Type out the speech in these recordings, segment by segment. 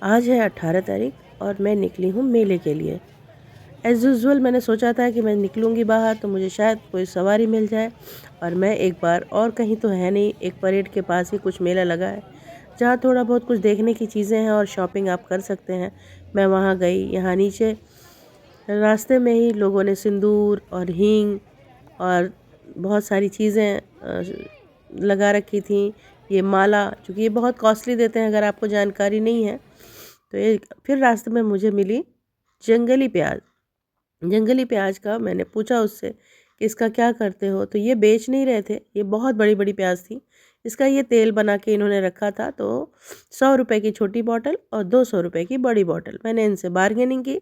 आज है 18 तारीख और मैं निकली हूँ मेले के लिए। एज़ यूजुअल मैंने सोचा था कि मैं निकलूँगी बाहर तो मुझे शायद कोई सवारी मिल जाए और मैं एक बार और कहीं तो है नहीं, एक परेड के पास ही कुछ मेला लगा है जहाँ थोड़ा बहुत कुछ देखने की चीज़ें हैं और शॉपिंग आप कर सकते हैं। मैं वहाँ गई। यहाँ नीचे रास्ते में ही लोगों ने सिंदूर और हींग और बहुत सारी चीज़ें लगा रखी थी। ये माला, चूँकि ये बहुत कॉस्टली देते हैं, अगर आपको जानकारी नहीं है तो ये। फिर रास्ते में मुझे मिली जंगली प्याज। जंगली प्याज का मैंने पूछा उससे कि इसका क्या करते हो, तो ये बेच नहीं रहे थे। ये बहुत बड़ी बड़ी प्याज थी। इसका ये तेल बना के इन्होंने रखा था। तो 100 रुपये की छोटी बॉटल और 200 रुपये की बड़ी बॉटल। मैंने इनसे बार्गेनिंग की।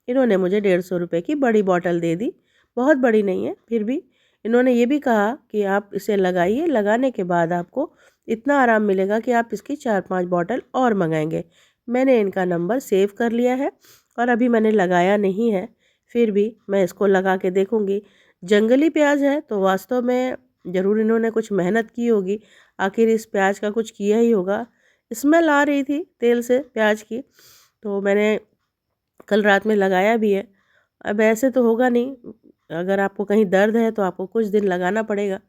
इन्होंने मुझे 150 रुपये की बड़ी बॉटल दे दी। बहुत बड़ी नहीं है, फिर भी इन्होंने ये भी कहा कि आप इसे लगाइए, लगाने के बाद आपको इतना आराम मिलेगा कि आप इसकी 4-5 बॉटल और मंगाएंगे। मैंने इनका नंबर सेव कर लिया है और अभी मैंने लगाया नहीं है, फिर भी मैं इसको लगा के देखूंगी। जंगली प्याज है तो वास्तव में ज़रूर इन्होंने कुछ मेहनत की होगी। आखिर इस प्याज का कुछ किया ही होगा। स्मेल आ रही थी तेल से प्याज की, तो मैंने कल रात में लगाया भी है। अब ऐसे तो होगा नहीं, अगर आपको कहीं दर्द है तो आपको कुछ दिन लगाना पड़ेगा,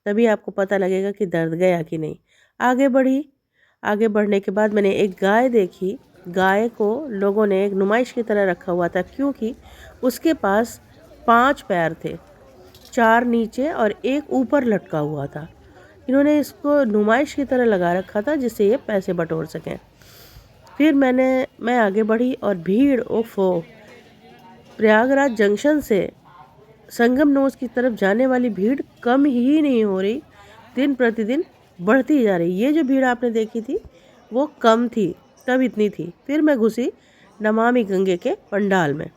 तभी आपको पता लगेगा कि दर्द गया कि नहीं। आगे बढ़ी। आगे बढ़ने के बाद मैंने एक गाय देखी। गाय को लोगों ने एक नुमाइश की तरह रखा हुआ था, क्योंकि उसके पास 5 पैर थे, 4 नीचे और एक ऊपर लटका हुआ था। इन्होंने इसको नुमाइश की तरह लगा रखा था जिससे ये पैसे बटोर सकें। फिर मैं आगे बढ़ी और भीड़, ओफो, प्रयागराज जंक्शन से संगम नोज की तरफ जाने वाली भीड़ कम ही नहीं हो रही, दिन प्रतिदिन बढ़ती जा रही। ये जो भीड़ आपने देखी थी वो कम थी, तब इतनी थी। फिर मैं घुसी नमामि गंगे के पंडाल में।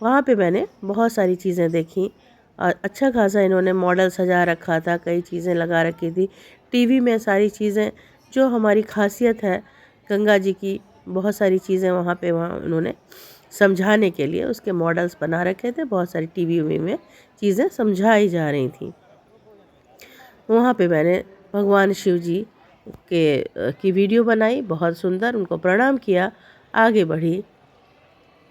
वहाँ पे मैंने बहुत सारी चीज़ें देखी और अच्छा खासा इन्होंने मॉडल सजा रखा था, कई चीज़ें लगा रखी थी। टीवी में सारी चीज़ें जो हमारी खासियत है गंगा जी की, बहुत सारी चीज़ें वहाँ उन्होंने समझाने के लिए उसके मॉडल्स बना रखे थे। बहुत सारी टीवी में चीज़ें समझाई जा रही थी। वहाँ पे मैंने भगवान शिव जी की वीडियो बनाई, बहुत सुंदर, उनको प्रणाम किया। आगे बढ़ी।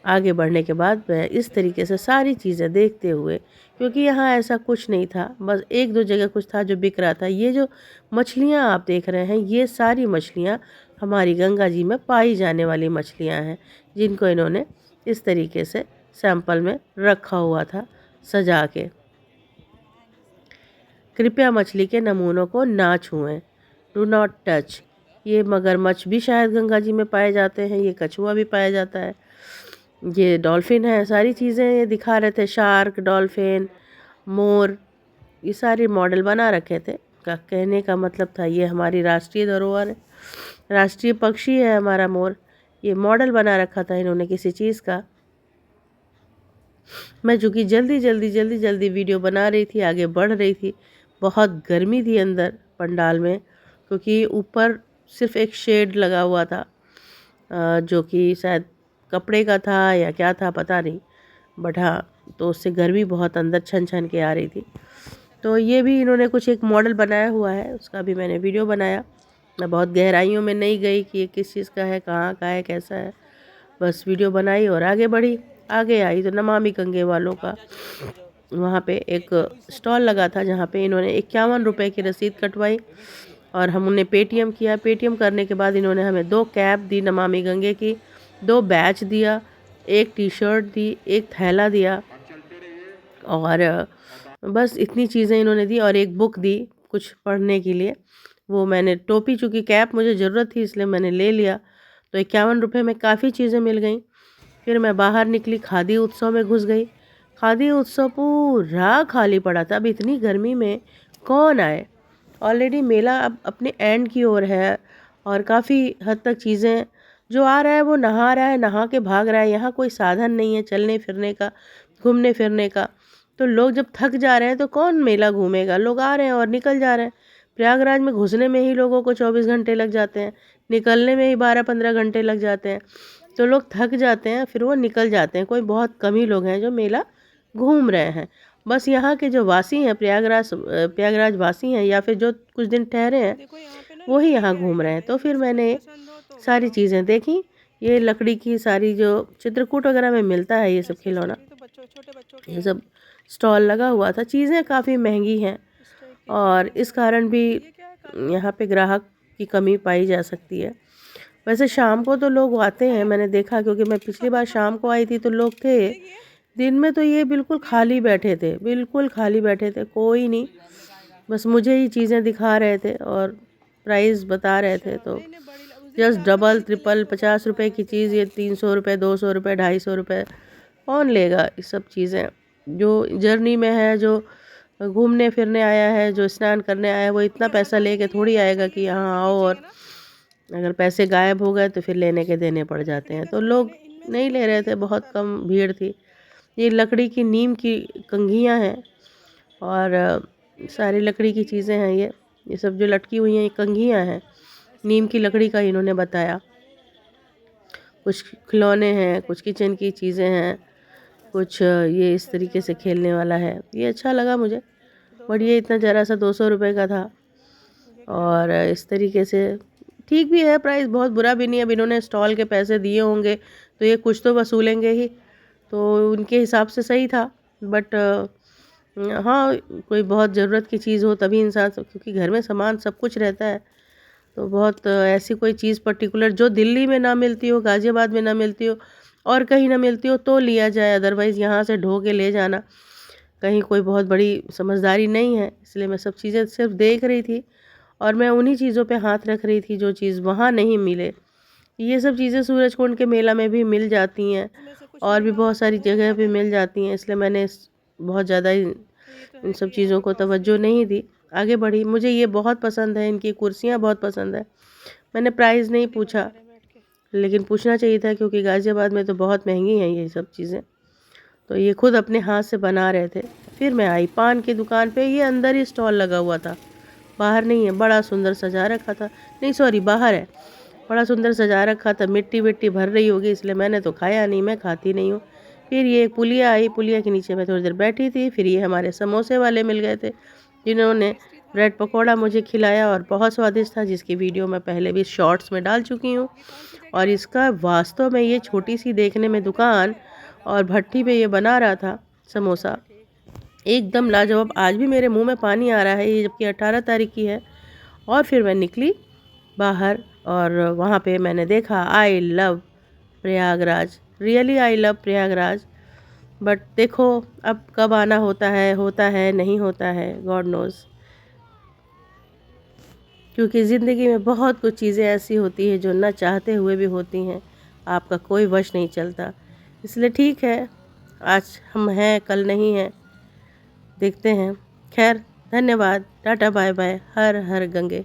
आगे बढ़ने के बाद मैं इस तरीके से सारी चीज़ें देखते हुए, क्योंकि यहाँ ऐसा कुछ नहीं था, बस एक दो जगह कुछ था जो बिक रहा था। ये जो मछलियाँ आप देख रहे हैं, ये सारी मछलियाँ हमारी गंगा जी में पाई जाने वाली मछलियाँ हैं, जिनको इन्होंने इस तरीके से सैंपल में रखा हुआ था सजा के। कृपया मछली के नमूनों को ना छुएं, डू नॉट टच। ये मगरमच्छ भी शायद गंगा जी में पाए जाते हैं, ये कछुआ भी पाया जाता है, ये डॉल्फिन है, सारी चीज़ें ये दिखा रहे थे। शार्क, डॉल्फिन, मोर, ये सारे मॉडल बना रखे थे। का कहने का मतलब था ये हमारी राष्ट्रीय धरोहर है, राष्ट्रीय पक्षी है हमारा मोर। ये मॉडल बना रखा था इन्होंने किसी चीज़ का। मैं चूँकि जल्दी वीडियो बना रही थी, आगे बढ़ रही थी। बहुत गर्मी थी अंदर पंडाल में, क्योंकि ऊपर सिर्फ एक शेड लगा हुआ था जो कि शायद कपड़े का था या क्या था पता नहीं, बट हाँ, तो उससे गर्मी बहुत अंदर छन छन के आ रही थी। तो ये भी इन्होंने कुछ एक मॉडल बनाया हुआ है, उसका भी मैंने वीडियो बनाया। मैं बहुत गहराइयों में नहीं गई कि ये किस चीज़ का है, कहाँ का है, कैसा है, बस वीडियो बनाई और आगे बढ़ी। आगे आई तो नमामि गंगे वालों का वहाँ पे एक स्टॉल लगा था, जहाँ पे इन्होंने 51 रुपये की रसीद कटवाई और हमने पेटीएम किया। पेटीएम करने के बाद इन्होंने हमें 2 कैप दी नमामि गंगे की, 2 बैच दिया, 1 टी-शर्ट दी, 1 थैला दिया और बस इतनी चीज़ें इन्होंने दी और 1 बुक दी कुछ पढ़ने के लिए। वो मैंने टोपी, चूँकि कैप मुझे ज़रूरत थी इसलिए मैंने ले लिया। तो 51 रुपये में काफ़ी चीज़ें मिल गईं। फिर मैं बाहर निकली, खादी उत्सव में घुस गई। खादी उत्सव पूरा खाली पड़ा था। अब इतनी गर्मी में कौन आए। ऑलरेडी मेला अब अपने एंड की ओर है और काफ़ी हद तक चीज़ें, जो आ रहा है वो नहा रहा है, नहा के भाग रहा है। यहाँ कोई साधन नहीं है चलने फिरने का, घूमने फिरने का। तो लोग जब थक जा रहे हैं तो कौन मेला घूमेगा। लोग आ रहे हैं और निकल जा रहे हैं। प्रयागराज में घुसने में ही लोगों को 24 घंटे लग जाते हैं, निकलने में ही 12-15 घंटे लग जाते हैं। तो लोग थक जाते हैं, फिर वो निकल जाते हैं। कोई बहुत कम ही लोग हैं जो मेला घूम रहे हैं। बस यहाँ के जो वासी हैं, प्रयागराज वासी हैं, या फिर जो कुछ दिन ठहरे हैं, वही यहाँ घूम रहे हैं। तो फिर मैंने सारी चीज़ें देखी ये लकड़ी की सारी जो चित्रकूट वगैरह में मिलता है ये सब खिलौना, ये सब स्टॉल लगा हुआ था। चीज़ें काफ़ी महंगी हैं और इस कारण भी यहाँ पे ग्राहक की कमी पाई जा सकती है। वैसे शाम को तो लोग आते हैं, मैंने देखा, क्योंकि मैं पिछली बार शाम को आई थी तो लोग थे। दिन में तो ये बिल्कुल खाली बैठे थे, बिल्कुल खाली बैठे थे, कोई नहीं, बस मुझे ही चीज़ें दिखा रहे थे और प्राइस बता रहे थे। तो जस्ट डबल ट्रिपल 50 रुपए की चीज़ ये 300 रुपये, 200 रुपये, 250 रुपये, कौन लेगा ये सब चीज़ें। जो जर्नी में है, जो घूमने फिरने आया है, जो स्नान करने आया है, वो इतना पैसा लेके थोड़ी आएगा कि यहाँ आओ, और अगर पैसे गायब हो गए तो फिर लेने के देने पड़ जाते हैं। तो लोग नहीं ले रहे थे, बहुत कम भीड़ थी। ये लकड़ी की नीम की कंघियाँ हैं और सारी लकड़ी की चीज़ें हैं। ये सब जो लटकी हुई हैं ये कंघियाँ हैं, नीम की लकड़ी का इन्होंने बताया। कुछ खिलौने हैं, कुछ किचन की चीज़ें हैं, कुछ ये इस तरीके से खेलने वाला है। ये अच्छा लगा मुझे, बट ये इतना ज़रा सा 200 रुपये का था और इस तरीके से ठीक भी है प्राइस, बहुत बुरा भी नहीं। अब इन्होंने स्टॉल के पैसे दिए होंगे तो ये कुछ तो वसूलेंगे ही, तो उनके हिसाब से सही था। बट हाँ, कोई बहुत ज़रूरत की चीज़ हो तभी इंसान, क्योंकि घर में सामान सब कुछ रहता है, तो बहुत ऐसी कोई चीज़ पर्टिकुलर जो दिल्ली में ना मिलती हो, गाज़ियाबाद में ना मिलती हो और कहीं ना मिलती हो तो लिया जाए। अदरवाइज़ यहाँ से ढो के ले जाना कहीं कोई बहुत बड़ी समझदारी नहीं है। इसलिए मैं सब चीज़ें सिर्फ देख रही थी और मैं उन्हीं चीज़ों पे हाथ रख रही थी जो चीज़ वहाँ नहीं मिले। ये सब चीज़ें सूरजकुंड के मेला में भी मिल जाती हैं और भी बहुत सारी जगह पे मिल जाती हैं, इसलिए मैंने बहुत ज़्यादा इन सब चीज़ों को तवज्जो नहीं दी, आगे बढ़ी। मुझे ये बहुत पसंद है, इनकी कुर्सियाँ बहुत पसंद है। मैंने प्राइस नहीं पूछा, लेकिन पूछना चाहिए था क्योंकि गाज़ियाबाद में तो बहुत महंगी हैं ये सब चीज़ें। तो ये खुद अपने हाथ से बना रहे थे। फिर मैं आई पान की दुकान पे, ये अंदर ही स्टॉल लगा हुआ था, बाहर नहीं है। बड़ा सुंदर सजा रखा था, नहीं सॉरी बाहर है, बड़ा सुंदर सजा रखा था। मिट्टी विट्टी भर रही होगी इसलिए मैंने तो खाया नहीं, मैं खाती नहीं हूँ। फिर ये पुलिया आई, पुलिया के नीचे मैं थोड़ी देर बैठी थी। फिर ये हमारे समोसे वाले मिल गए थे जिन्होंने ब्रेड पकौड़ा मुझे खिलाया और बहुत स्वादिष्ट था, जिसकी वीडियो मैं पहले भी शॉर्ट्स में डाल चुकी हूँ। और इसका वास्तव में ये छोटी सी देखने में दुकान और भट्टी पे ये बना रहा था समोसा, एकदम लाजवाब। आज भी मेरे मुंह में पानी आ रहा है, ये जबकि 18 तारीख की है। और फिर मैं निकली बाहर और वहाँ पे मैंने देखा I love Prayagraj, really I love Prayagraj. But देखो अब कब आना होता है नहीं होता है, गॉड नोज़। क्योंकि ज़िंदगी में बहुत कुछ चीज़ें ऐसी होती हैं जो ना चाहते हुए भी होती हैं, आपका कोई वश नहीं चलता। इसलिए ठीक है, आज हम हैं कल नहीं हैं, देखते हैं। खैर, धन्यवाद, टाटा बाय बाय, हर हर गंगे।